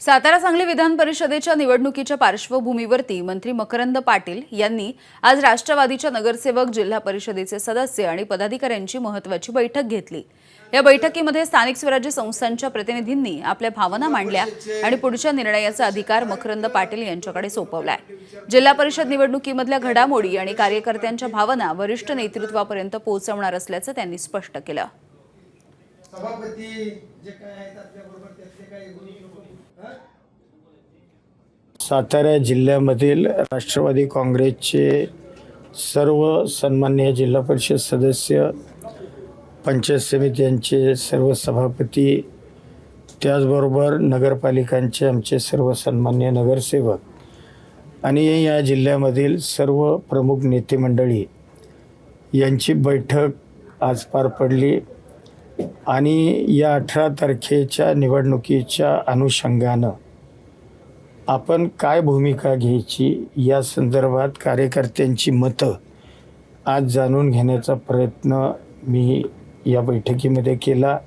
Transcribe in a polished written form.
सातारा सांगली विधान परिषदेच्या निवडणुकीच्या पार्श्वभूमीवरती मंत्री मकरंद पाटील यांनी आज राष्ट्रवादीच्या नगरसेवक, जिल्हा परिषदेचे सदस्य आणि पदाधिकाऱ्यांची महत्त्वाची बैठक घेतली। या बैठकीमध्ये स्थानिक स्वराज्य संस्थांच्या प्रतिनिधींनी आपल्या भावना मांडल्या आणि पुढच्या निर्णयाचा अधिकार मकरंद पाटील यांच्याकडे सोपवलाय। जिल्हा परिषद निवडणुकीमधल्या घडामोडी आणि कार्यकर्त्यांच्या भावना वरिष्ठ नेतृत्वापर्यंत पोहोचवणार असल्याचं त्यांनी स्पष्ट केलं। सभापती जे काय आहेत आपल्याबरोबर त्यातले काही सातारा जिल्ह्यामधील राष्ट्रवादी काँग्रेसचे सर्व सन्माननीय जिल्हा परिषद सदस्य, पंचायत समित्यांचे सर्व सभापती, त्याचबरोबर नगरपालिकांचे आमचे सर्व सन्माननीय नगरसेवक आणि या जिल्ह्यामधील सर्व प्रमुख नेते मंडळी यांची बैठक आज पार पडली आणि या 18 तारखेच्या निवडणुकीच्या अनुषंगानं आपण काय भूमिका घ्यायची या संदर्भात कार्यकर्त्यांची मतं आज जाणून घेण्याचा प्रयत्न मी या बैठकीमध्ये केला।